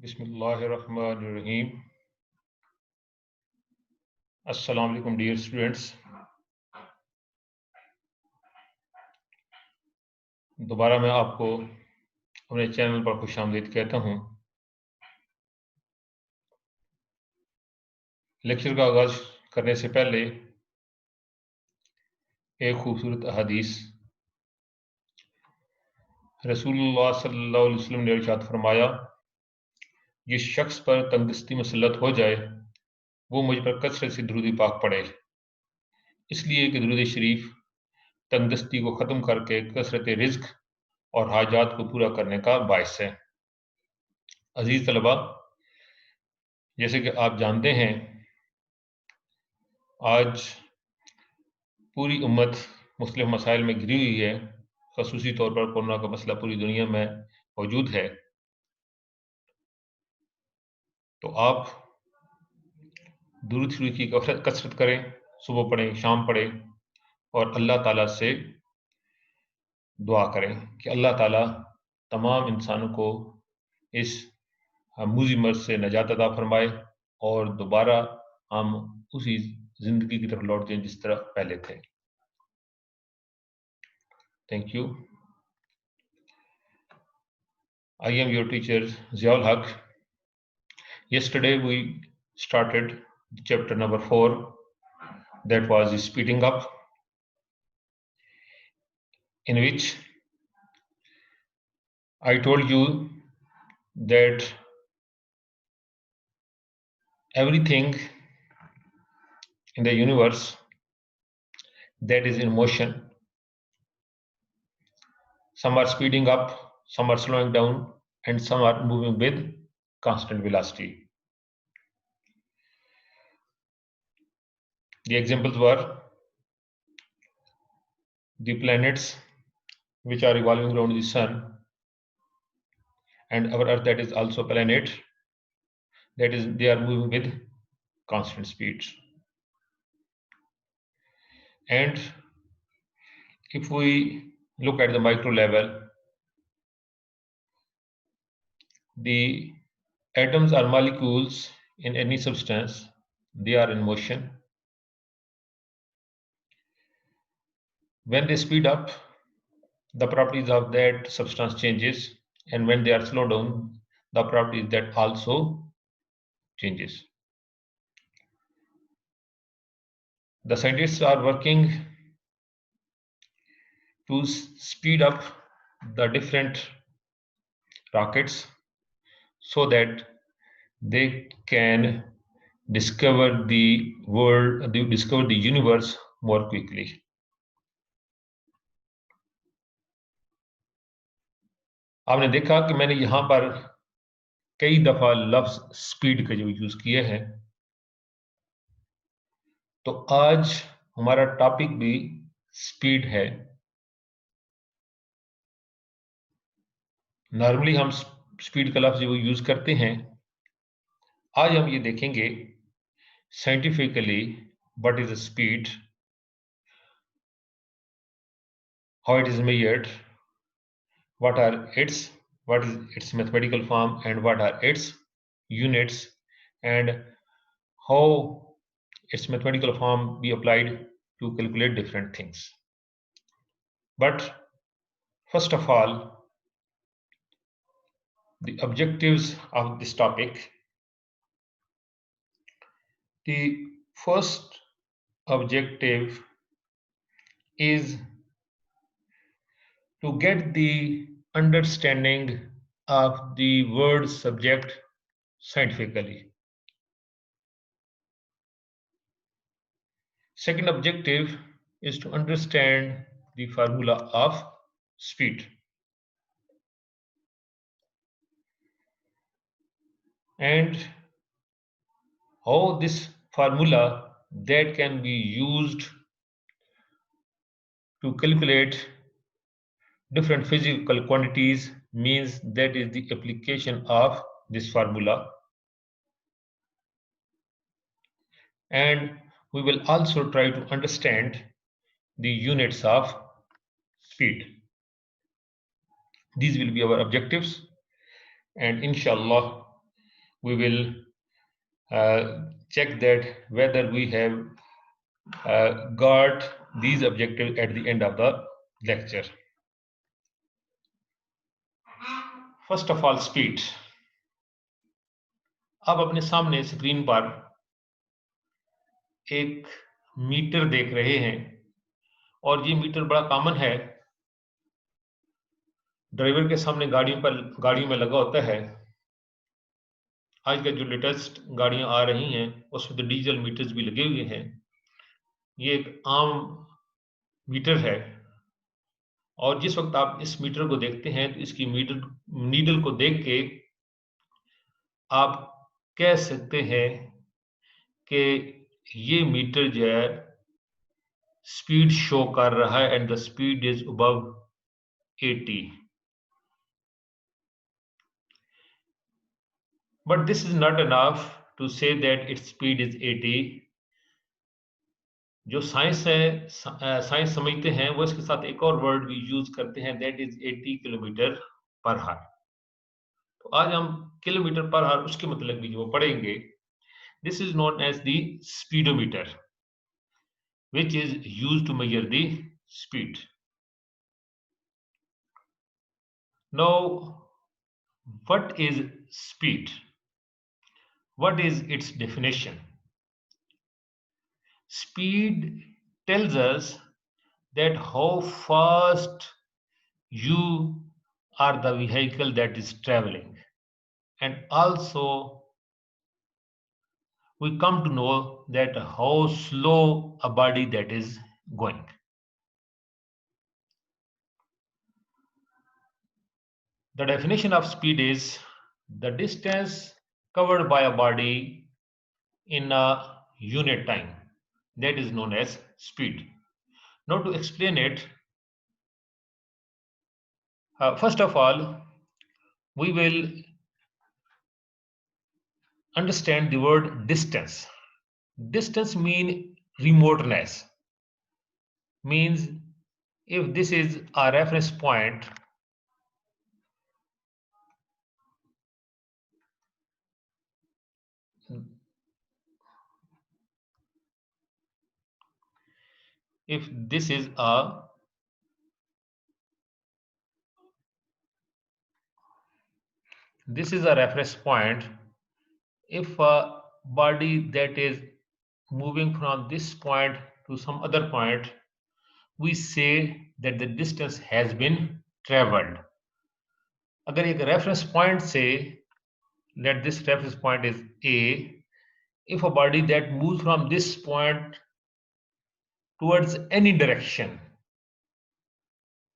बिस्मिल्लाहिर्रहमानिर्रहीम। अस्सलाम वालेकुम डियर स्टूडेंट्स। दोबारा मैं आपको अपने चैनल पर खुशामदीद कहता हूँ। लेक्चर का आगाज करने से पहले एक खूबसूरत हदीस। रसूलुल्लाह सल्लल्लाहु अलैहि वसल्लम ने इरशाद फरमाया, जिस शख्स पर तंगदस्ती मुसल्लत हो जाए वो मुझ पर कसरत से दुरूद पाक पढ़े, इसलिए कि दुरूद शरीफ तंगदस्ती को ख़त्म करके कसरत रिज्क और हाजात को पूरा करने का बायस है। अजीज तलबा, जैसे कि आप जानते हैं, आज पूरी उम्मत मुख्तलिफ मसाइल में घिरी हुई है। खसूसी तौर पर कोरोना का मसला पूरी दुनिया में मौजूद है। तो आप दुरूद शरीफ की कसरत करें, सुबह पढ़ें, शाम पढ़ें और अल्लाह ताला से दुआ करें कि अल्लाह ताला तमाम इंसानों को इस मूजी मर्ज से नजात अता फरमाए और दोबारा हम उसी जिंदगी की तरफ लौट जाएं जिस तरह पहले थे। Thank you. I am your teacher Ziaul Haq. Yesterday we started chapter number 4, that was speeding up, in which I told you that everything in the universe that is in motion, some are speeding up, some are slowing down, and some are moving with constant velocity. The examples were the planets which are revolving around the sun, and our earth, that is also a planet, that is they are moving with constant speeds. And if we look at the micro level, the atoms are molecules in any substance, they are in motion. When they speed up, the properties of that substance changes, and when they are slowed down, the properties that also changes. The scientists are working to speed up the different rockets so that they can discover the world, discover the universe more quickly. आपने देखा कि मैंने यहां पर कई दफा लफ्ज speed के जो यूज किए हैं। तो आज हमारा टॉपिक भी स्पीड है। नॉर्मली हम स्पीड का लफ्ज जो यूज करते हैं, आज हम ये देखेंगे scientifically what is speed, how it is measured, what is its mathematical form, and what are its units, and how its mathematical form be applied to calculate different things. But first of all, the objectives of this topic. The first objective is to get the understanding of the word subject scientifically. Second objective is to understand the formula of speed. And how this formula that can be used to calculate different physical quantities, means that is the application of this formula. And we will also try to understand the units of speed. These will be our objectives, and inshallah we will check that whether we have got these objectives at the end of the lecture. First of all, speed. आप अपने सामने screen पर एक metre देख रहे हैं और ये मीटर बड़ा कॉमन है, ड्राइवर के सामने गाड़ियों में लगा होता है। आजकल जो लेटेस्ट गाड़ियां आ रही हैं उसमें तो डीजल मीटर्स भी लगे हुए हैं। ये एक आम मीटर है और जिस वक्त आप इस मीटर को देखते हैं तो इसकी नीडल को देख के आप कह सकते हैं कि ये मीटर जो है स्पीड शो कर रहा है and the speed is above 80. But this is not enough to say that its speed is 80. जो साइंस समझते हैं वो इसके साथ एक और वर्ड भी यूज करते हैं, दैट इज 80 किलोमीटर पर हार। तो आज हम किलोमीटर पर हार उसके मतलब भी जो पढ़ेंगे। This is known as the speedometer which is used to measure the speed. Now, what is speed? What is its definition? Speed tells us that how fast you are the vehicle that is traveling, and also we come to know that how slow a body that is going. The definition of speed is the distance covered by a body in a unit time, that is known as speed. Now to explain it, first of all we will understand the word distance. Distance means remoteness, means if this is a reference point, if this is a reference point, if a body that is moving from this point to some other point, we say that the distance has been traveled. अगर एक reference point से, let this reference point is A, if a body that moves from this point towards any direction,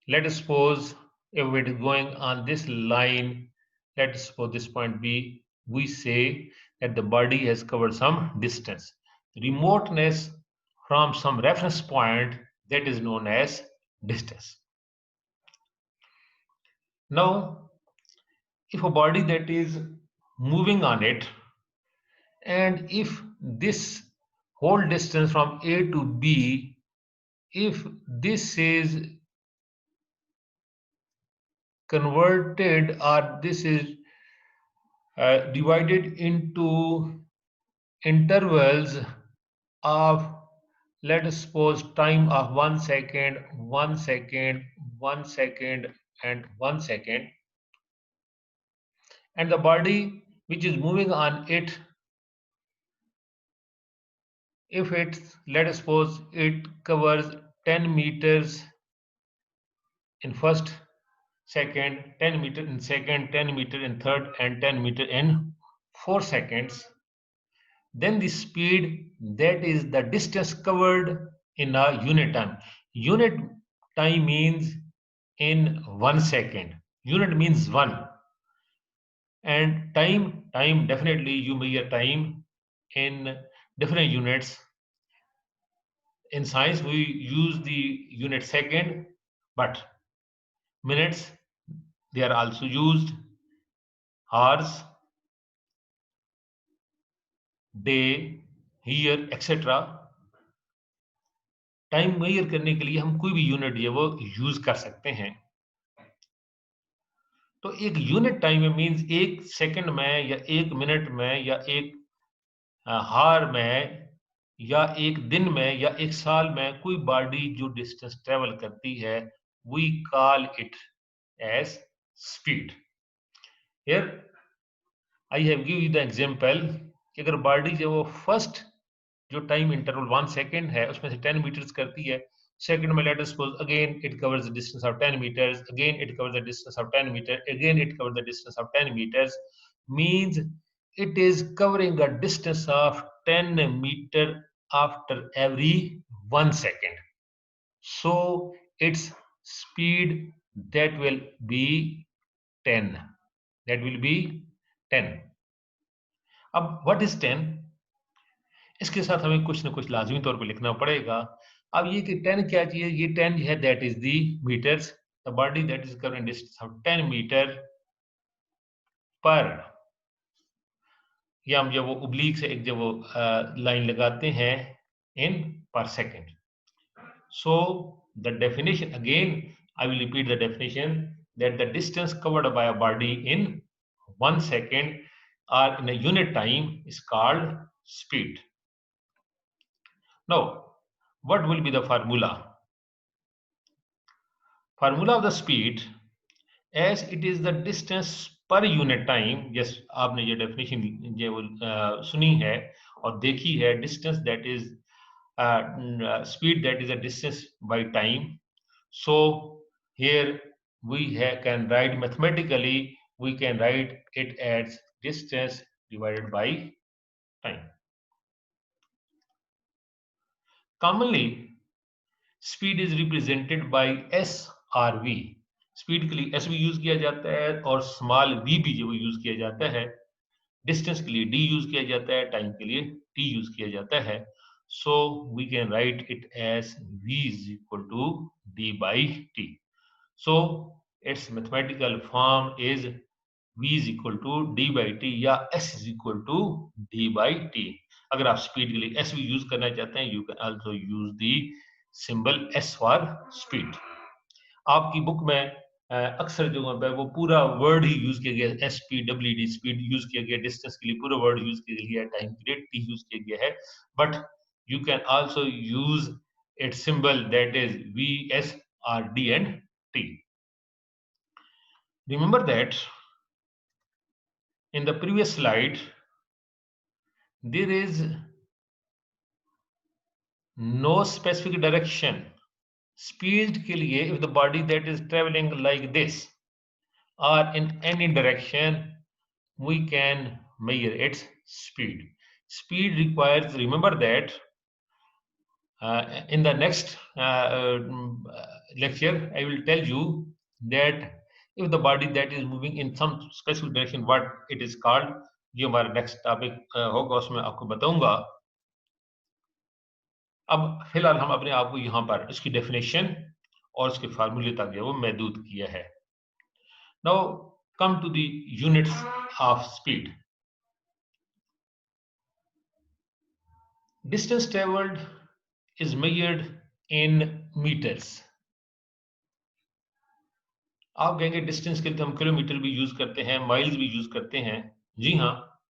let us suppose if it is going on this line, let us suppose this point B, we say that the body has covered some distance. Remoteness from some reference point, that is known as distance. Now, if a body that is moving on it, and if this whole distance from A to B, if this is converted or this is divided into intervals of, let us suppose, time of 1 second, 1 second, 1 second, and 1 second, and the body which is moving on it, if it's, let us suppose, it covers 10 meters in first second, 10 meter in second, 10 meter in third, and 10 meter in 4 seconds, then the speed, that is the distance covered in a unit time. Unit time means in 1 second. Unit means 1. And time definitely you measure time in different units. In science we use the unit second, but minutes, they are also used, hours, day, year, etc. Time measure करने के लिए हम कोई भी unit है वो use कर सकते हैं। तो एक यूनिट टाइम में मींस एक सेकंड में या एक मिनट में या एक हार में या एक दिन में या एक साल में कोई बॉडी जो डिस्टेंस ट्रेवल करती है, we call it as speed. Here I have give you the example कि अगर बॉडी जो वो फर्स्ट जो टाइम इंटरवल 1 सेकंड है उसमें से 10 मीटर्स करती है, सेकंड में let us suppose again it covers the distance of 10 meters, again it covers the distance of 10 meter, again it covers the distance of 10 meters, means it is covering a distance of 10 meter after every 1 second. So its speed that will be 10, that will be 10. अब what is 10? इसके साथ हमें कुछ ना कुछ लाजमी तौर पे लिखना पड़ेगा। अब ये कि 10 क्या चीज़ है? ये 10 जो है that is the meters, the body that is covering distance of 10 meter पर, या हम जब वो ओब्लिक से एक जब वो लाइन लगाते हैं इन पर second. So the definition again I will repeat the definition that the distance covered by a body in 1 second or in a unit time is called speed. Now, what will be the formula? Formula of the speed, as it is the distance per unit time. Yes, आपने ये definition जो सुनी है और देखी है, distance that is speed that is a distance by time. So here we can write mathematically, we can write it as distance divided by time. Commonly speed is represented by S or V. Speed के लिए S भी use किया जाता है और small we भी जो use किया जाता है। डिस्टेंस के लिए डी यूज किया जाता है, टाइम के लिए टी यूज किया जाता है। So we can write it as V is equal to D by T. So it's mathematical form is v is equal to d by t या s is equal to d by t। अगर आप speed के लिए s भी use करना चाहते हैं, you can also use the symbol s for speed. आपकी बुक में अक्सर जो है वो पूरा वर्ड ही यूज किया गया, S P W D speed use किया गया, डिस्टेंस के लिए पूरा वर्ड यूज किया गया है, टाइम के लिए टी यूज किया गया है, but you can also use it symbol that is V S R D and T. Remember that in the previous slide there is no specific direction speed के लिए। if the body that is traveling like this or in any direction we can measure its speed. Speed requires, remember that in the next lecture I will tell you that if the body that is moving in some specific direction what it is called। ये हमारा next topic होगा, उसमें आपको बताऊंगा। अब फिलहाल हम अपने आप को यहाँ पर इसकी डेफिनेशन और इसके फार्मूले तक जो वो महदूद किया है। Now come to the units of speed. Distance travelled is measured in meters. आप कहेंगे डिस्टेंस के लिए तो हम किलोमीटर भी यूज करते हैं, माइल्स भी यूज करते हैं। जी हाँ,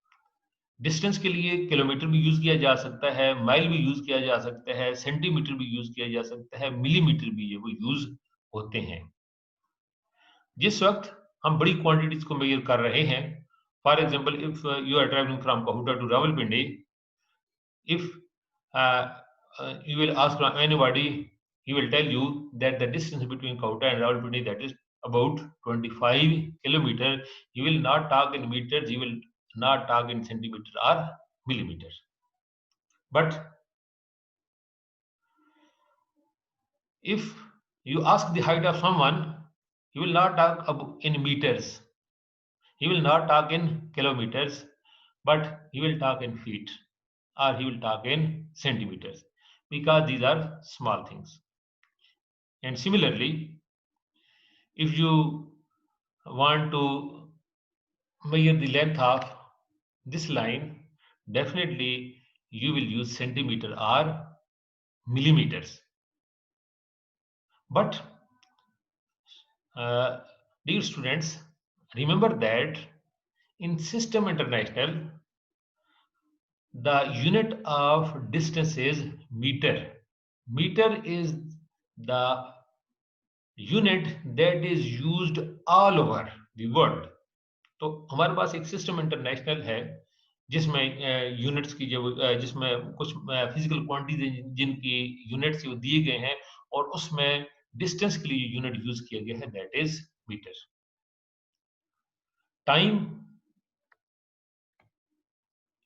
डिस्टेंस के लिए किलोमीटर भी यूज किया जा सकता है, माइल भी यूज किया जा सकता है, सेंटीमीटर भी यूज किया जा सकता है, मिलीमीटर भी वो यूज होते हैं। जिस वक्त हम बड़ी क्वांटिटीज को मेजर कर रहे हैं, for example if you are travelling from Kahuta to Rawalpindi, if you will ask anybody, he will tell you that the distance between Kahuta and Rawalpindi that is about 25 kilometer. He will not talk in meters, he will not talk in centimeter or millimeters. But if you ask the height of someone, he will not talk in meters, he will not talk in kilometers, but he will talk in feet or he will talk in centimeters, because these are small things. And similarly, if you want to measure the length of this line, definitely you will use centimeter or millimeters. But dear students, remember that in System International, the unit of distance is meter. Meter is the unit that is used all over the world. तो हमारे पास एक system international है जिसमें units की जो जिसमें कुछ physical quantities जिनकी यूनिट्स वो दिए गए हैं और उसमें डिस्टेंस के लिए यूनिट यूज किया गया है that is meter time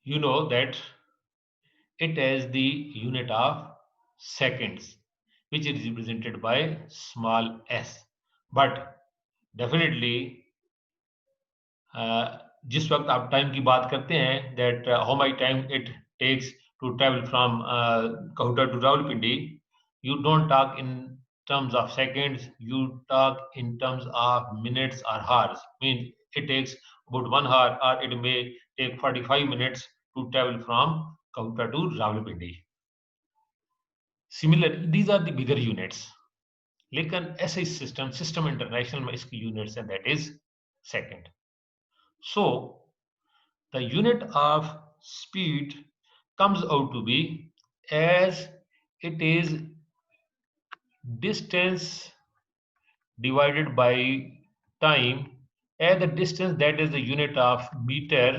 you know that it has the unit of seconds which is represented by small s but definitely जिस वक्त आप टाइम की बात करते हैं that how my time it takes to travel from Kahuta to Rawalpindi you don't talk in terms of seconds you talk in terms of minutes or hours means it takes about 1 hour or it may take 45 minutes to travel from Kahuta to Rawalpindi. Similarly, these are the bigger units. लेकिन ऐसे system international में इसकी units है that is second. So the unit of speed comes out to be as it is distance divided by time, as the distance that is the unit of meter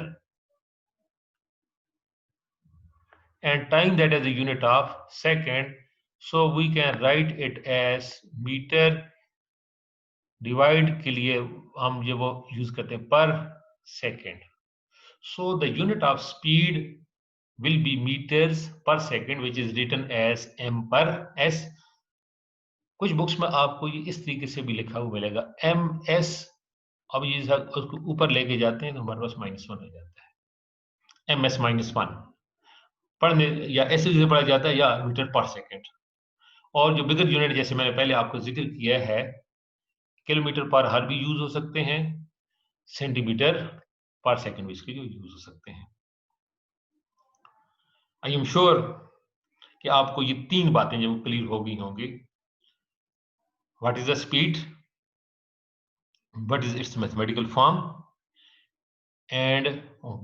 and time that is the unit of second. So we can write it as meter divide के लिए हम ये वो use करते हैं पर second. So the unit of speed will be meters per second which is written as m per s. कुछ books में आपको ये इस तरीके से भी लिखा हुआ मिलेगा एम एस. अब ये उसको ऊपर लेके जाते हैं तो हमारे पास -1 हो जाता है एम एस -1 पढ़ने या ऐसे जैसे पढ़ा जाता है या मीटर पर सेकेंड. और जो बिगर यूनिट जैसे मैंने पहले आपको जिक्र किया है किलोमीटर पर हर भी यूज हो सकते हैं सेंटीमीटर पर सेकेंड भी इसके जो यूज हो सकते हैं. आई एम श्योर कि आपको ये तीन बातें जो क्लियर हो गई होंगी. What is the speed, what is its mathematical form, and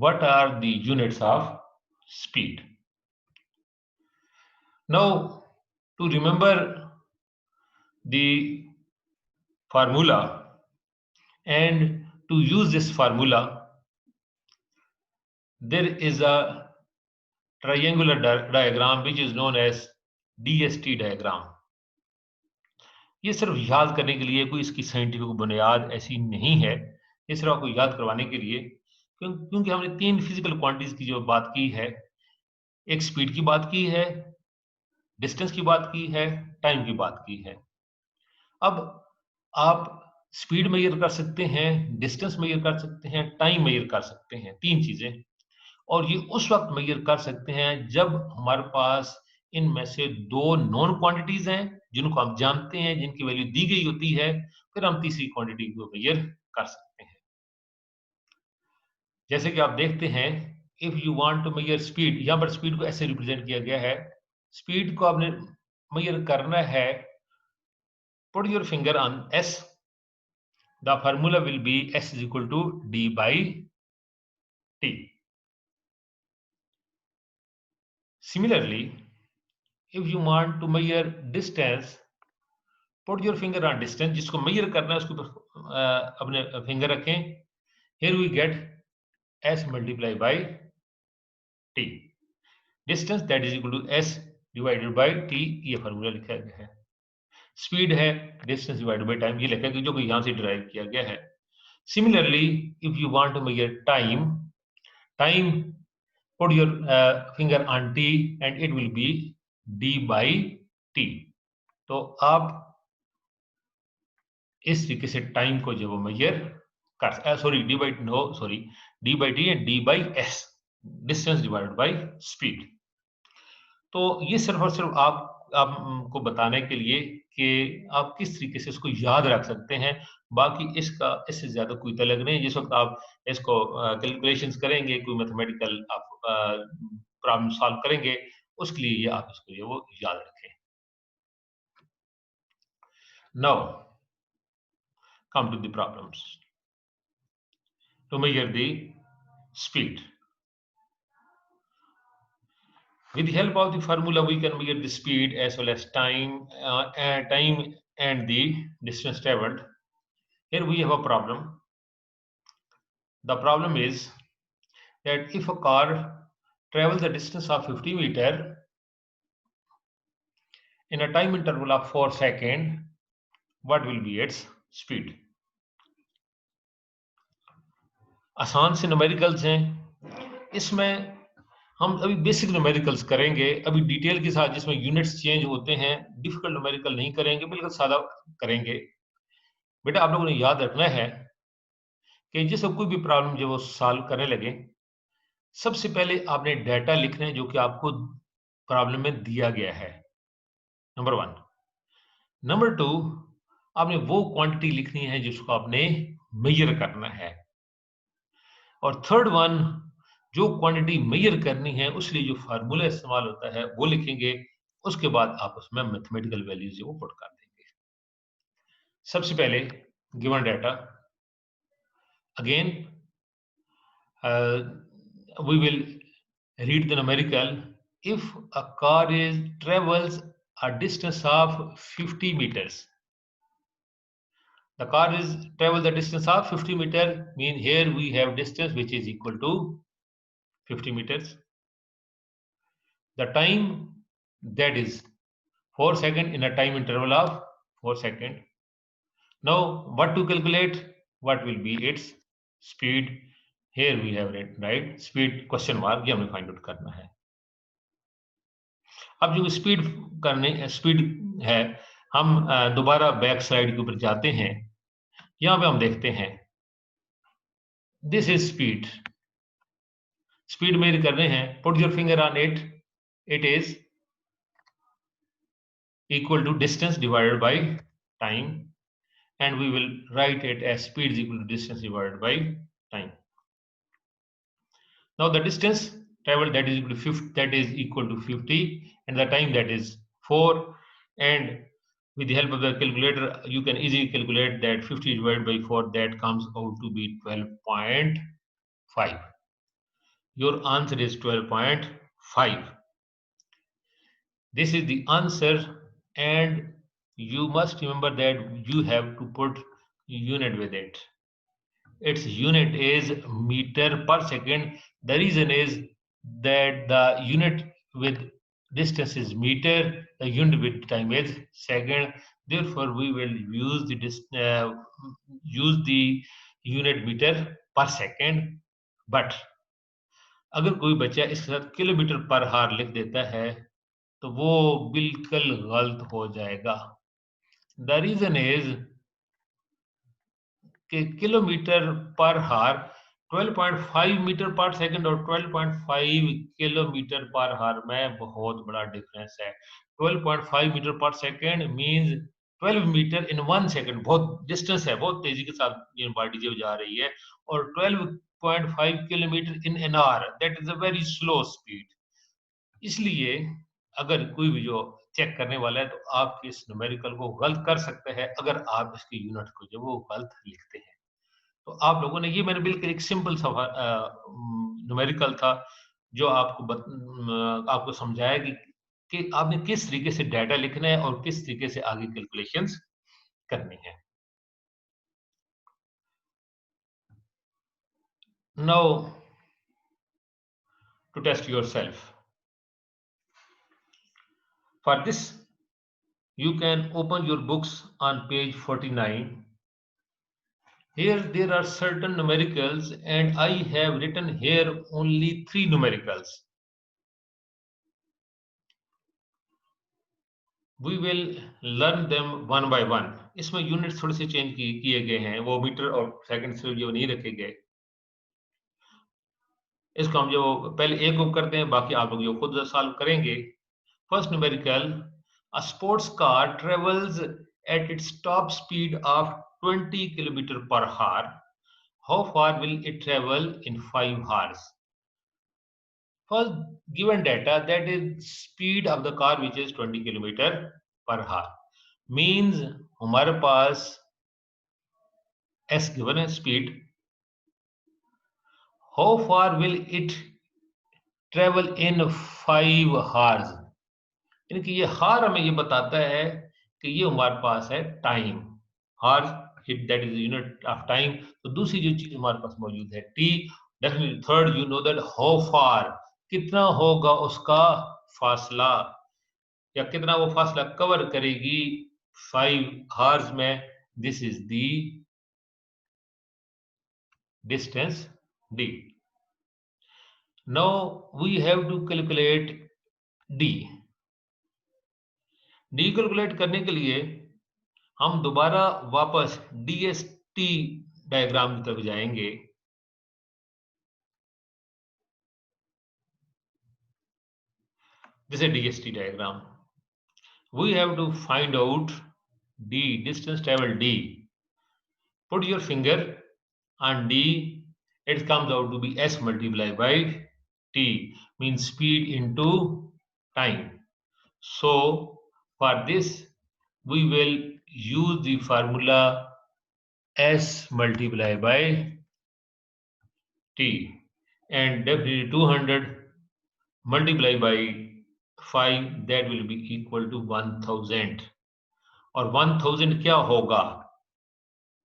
what are the units of speed. Now, to remember the formula and to use this formula, there is a triangular diagram which is known as DST diagram. ये सिर्फ याद करने के लिए कोई इसकी scientific बुनियाद ऐसी नहीं है, ये सिर्फ आपको याद करवाने के लिए क्योंकि हमने तीन फिजिकल क्वांटिटीज की जो बात की है, एक स्पीड की बात की है, डिस्टेंस की बात की है, टाइम की बात की है. अब आप स्पीड मेजर कर सकते हैं, डिस्टेंस मेजर कर सकते हैं, टाइम मेजर कर सकते हैं, तीन चीजें. और ये उस वक्त मेजर कर सकते हैं जब हमारे पास इनमें से दो नॉन क्वांटिटीज हैं जिनको आप जानते हैं, जिनकी वैल्यू दी गई होती है, फिर हम तीसरी क्वांटिटी को मेजर कर सकते हैं. जैसे कि आप देखते हैं if you want to measure speed, यहां पर स्पीड को ऐसे रिप्रेजेंट किया गया है. स्पीड को आपने मेजर करना है, put your finger on s. The formula will be s is equal to d by t. Similarly, if you want to measure distance, put your finger on distance. जिसको measure करना है उसके ऊपर अपने finger रखें. Here we get s multiplied by t. Distance that is equal to s divided by t. ये formula लिखा गया है. Speed है distance divided by time, ये लिखा गया जो कि यहाँ से derive किया गया है. Similarly, if you want to measure time, put your finger on t and it will be d by t. तो आप इस तरीके से टाइम को जब मेजर कर sorry D by T and D by S, distance divided by speed. तो ये सिर्फ और सिर्फ आपको बताने के लिए कि आप किस तरीके से इसको याद रख सकते हैं. बाकी इससे ज्यादा कोई तलग नहीं. जिस वक्त आप इसको कैलकुलेशंस करेंगे, कोई मैथमेटिकल आप प्रॉब्लम सॉल्व करेंगे, उसके लिए आप इसको ये वो याद रखें. Now come to the problems. to measure the speed. With the help of the formula, we can measure the speed as well as time and the distance traveled. Here we have a problem. The problem is that if a car travels the distance of 50 meter in a time interval of 4 seconds, what will be its speed? आसान से numericals हैं, इसमें हम अभी basic numericals करेंगे, अभी detail के साथ जिसमें यूनिट्स चेंज होते हैं, डिफिकल्ट न्यूमेरिकल नहीं करेंगे, बिल्कुल सादा करेंगे। बेटा आप लोगों ने याद रखना है कि जिस कोई भी प्रॉब्लम जब वो सॉल्व करने लगे, सबसे पहले आपने डाटा लिखना है जो कि आपको प्रॉब्लम में दिया गया है, नंबर 1। नंबर 2, आपने वो क्वांटिटी लिखनी है जिसको आपने मेजर करना है, और थर्ड वन, जो क्वांटिटी मेजर करनी है उसके लिए जो फार्मूला इस्तेमाल होता है वो लिखेंगे, उसके बाद आप उसमें मैथमेटिकल वैल्यूज वो पुट कर देंगे। सबसे पहले given data, again we will read the numerical. If a car travels a distance of 50 meters, the car travels the distance of 50 meter, mean here we have distance which is equal to 50 meters. The time, that is 4 seconds in a time interval of 4 seconds. Now what to calculate? What will be its speed? Here we have it, right? Speed question mark, ये हमें find out करना है। अब जो speed है, हम दोबारा back side के ऊपर जाते हैं, यहां पे हम देखते हैं दिस इज स्पीड मेजर करने हैं, put your finger on it, it is equal to distance divided by time, and we will write it as speed is equal to distance divided by time. Now the distance traveled, that is equal to 50, and the time, that is 4, and with the help of the calculator you can easily calculate that 50 divided by 4, that comes out to be 12.5. Your answer is 12.5. This is the answer, and you must remember that you have to put unit with it. Its unit is meter per second. The reason is that the unit with distance is meter, the unit with time is second. Therefore we will use the unit meter per second. But अगर कोई बच्चा इसके साथ kilometre पर हार लिख देता है तो वो बिल्कुल गलत हो जाएगा। द रीजन इज कि किलोमीटर पर हार 12.5 मीटर पर सेकंड और 12.5 किलोमीटर पर हार में बहुत बड़ा डिफरेंस है। 12.5 मीटर पर सेकंड मींस 12 मीटर इन 1 सेकंड, बहुत डिस्टेंस है, बहुत तेजी के साथ ये बॉडी जो जा रही है, और 12.5 kilometre in an hour, that is a very slow speed. इसलिए अगर कोई भी जो चेक करने वाला है तो आप इस न्यूमेरिकल को गलत कर सकते हैं अगर आप इसके यूनिट को जो वो गलत लिखते हैं। तो आप लोगों ने, ये मैंने बिल्कुल एक सिंपल सा न्यूमेरिकल था जो आपको समझाया कि आपने किस तरीके से डाटा लिखना है और किस तरीके से आगे कैलकुलेशंस करनी है। Now to test yourself, for this you can open your books on page 49. Here there are certain numericals and I have written here only 3 numericals. We will learn them one by one. इसमें units थोड़े से change किए गए हैं, वो metre और second से जो नहीं रखे गए। इसको हम जो पहले एक ग्रुप करते हैं, बाकी आप लोग जो खुद सॉल्व करेंगे। First numerical, a sports car travels at its top speed of 20 km per hour. How far will it travel in 5 hours? First given data, that is speed of the car which is 20 km per hour, means हमारे पास s given है speed, how far will it travel in 5 hours, यानी कि ये हार हमें ये बताता है कि ये हमारे पास है टाइम। हार that is unit of time. तो दूसरी जो चीज हमारे पास मौजूद है T. Definitely third you know that how far, कितना होगा उसका फासला, या कितना वो फासला कवर करेगी 5 hours में। This is the distance D. Now we have to calculate D. D calculate करने के लिए हम दोबारा वापस डीएसटी डायग्राम की तरफ जाएंगे। This is a DST diagram. We have to find out D, distance travel D. Put your finger on D. It comes out to be S multiplied by T, means speed into time. So for this we will use the formula S multiplied by T, and definitely 200 multiplied by 5, that will be equal to 1000। और 1000 क्या होगा,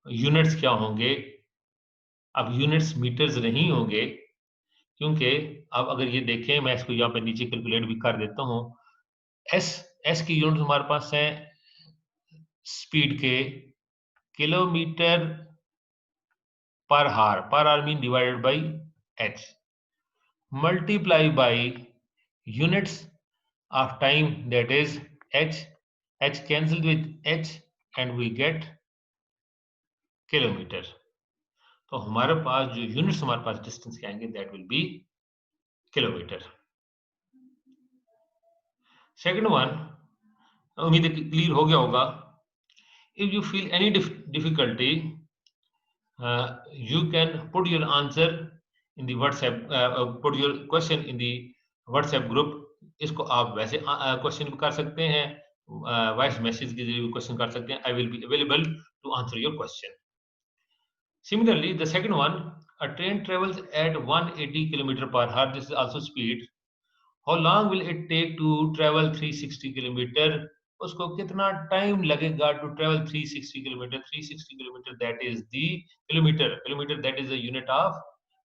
units क्या होंगे? अब units metres नहीं होंगे, क्योंकि अब अगर ये देखें, मैं इसको यहाँ पे नीचे कैलकुलेट भी कर देता हूँ। एस एस की यूनिट हमारे पास है स्पीड के kilometre per hour mean divided by H, multiply by units of time, that is h cancelled with h and we get kilometre. तो हमारे पास जो यूनिट्स हमारे पास डिस्टेंस के आएंगे that will be kilometre. Second one, उम्मीद है clear हो गया होगा। If you feel any difficulty you can put your answer in the WhatsApp, put your question in the WhatsApp group। इसको आप वैसे क्वेश्चन भी कर सकते हैं, वॉइस मैसेज के जरिए भी क्वेश्चन कर सकते हैं। I will be available to answer your question. Similarly, the second one, a train travels at 180 km per hour. This is also speed. How long will it take to travel 360 km? उसको कितना time लगेगा to travel 360 km? 360 km, that is the kilometer. Kilometer, that is the unit of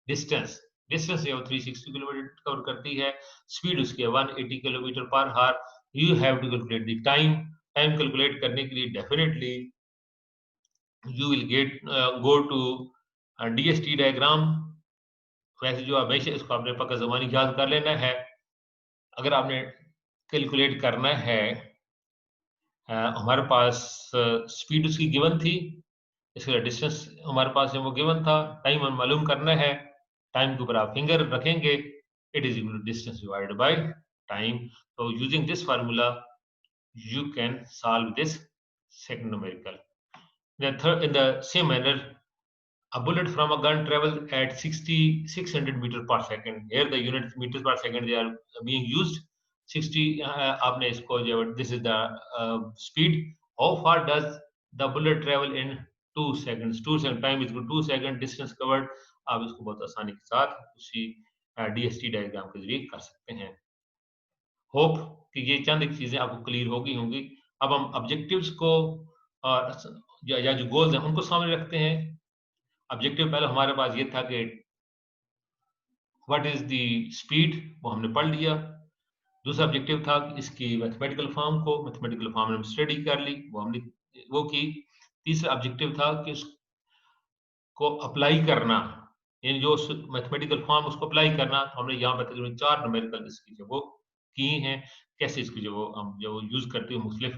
distance. Distance ये 360 km cover करती है। Speed उसकी है 180 km per hour. You have to calculate the time. Time calculate करने के लिए definitely you will get go to DST diagram। वैसे जो हमेशा इसको आपने पक्का ज़मानी याद कर लेना है। अगर आपने कैलकुलेट करना है, हमारे पास स्पीड उसकी गिवन थी, इसका डिस्टेंस हमारे पास है वो गिवन था, टाइम हम मालूम करना है। टाइम के ऊपर आप फिंगर रखेंगे, it is equal to distance divided by time. तो using this formula you can solve this second numerical। In the same manner, a bullet from a gun travels at 600 meters per second। Here the unit meters per second they are being used। 60 आपने इसको जो this is the speed। How far does the bullet travel in 2 seconds? 2 second time is 2 second, distance covered। आप इसको बहुत आसानी के साथ उसी DST डायग्राम के जरिए कर सकते हैं। होप कि ये चंद एक चीजें आपको क्लियर हो गई होंगी। अब हम ऑब्जेक्टिव्स को और या जो गोल्स हैं उनको सामने रखते हैं। ऑब्जेक्टिव पहले हमारे पास ये था कि व्हाट इज द स्पीड, वो हमने पढ़ लिया। दूसरा ऑब्जेक्टिव था कि इसकी मैथमेटिकल फॉर्म हमने स्टडी कर ली, वो हमने वो की। तीसरा ऑब्जेक्टिव था कि उसको अप्लाई करना, यानी जो मैथमेटिकल फॉर्म उसको अप्लाई करना। तो हमने यहाँ पर तकरीबन 4 न्यूमेरिकल इसकी जो वो की हैं, कैसे इसकी जो हम जो यूज करते हैं मुख्तलिफ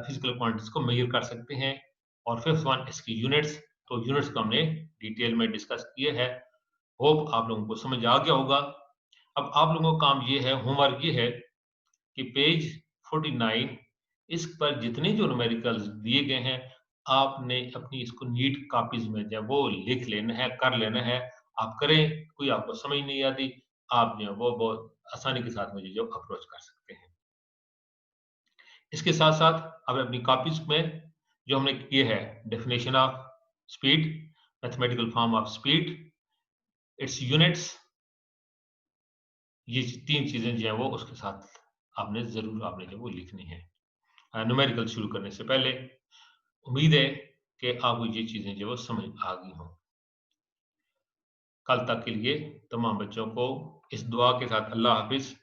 फिजिकल क्वांटिटीज को मेजर कर सकते हैं। और फिफ्थ वन इसकी यूनिट्स। तो यूनिट्स को हमने डिटेल में डिस्कस किए हैं। होप आप लोगों को समझ आ गया होगा। अब आप लोगों का काम ये है, होमवर्क ये है कि पेज 49 इस पर जितने जो न्यूमेरिकल्स दिए गए हैं आपने अपनी इसको नीट कॉपीज में जो वो लिख लेना है, कर लेना है। आप करें, कोई आपको समझ नहीं आती, आप जो वो बहुत आसानी के साथ मुझे जो अप्रोच कर सकते हैं। इसके साथ साथ अब अपनी कॉपीज में जो हमने किए है definition of speed, mathematical form of speed, it's units, ये 3 चीज़ें जो हैं वो उसके साथ आपने जो वो लिखनी है। न्यूमेरिकल शुरू करने से पहले उम्मीद है कि आपको ये चीज़ें जो है वो समझ आ गई हों। कल तक के लिए तमाम बच्चों को इस दुआ के साथ अल्लाह हाफ़िज़,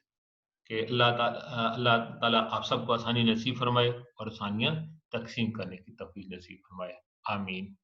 कि अल्लाह ताला आप सबको आसानी नसीब फ़रमाए और आसानियाँ तक़सीम करने की तौफ़ीक नसीब फ़रमाए। आमीन।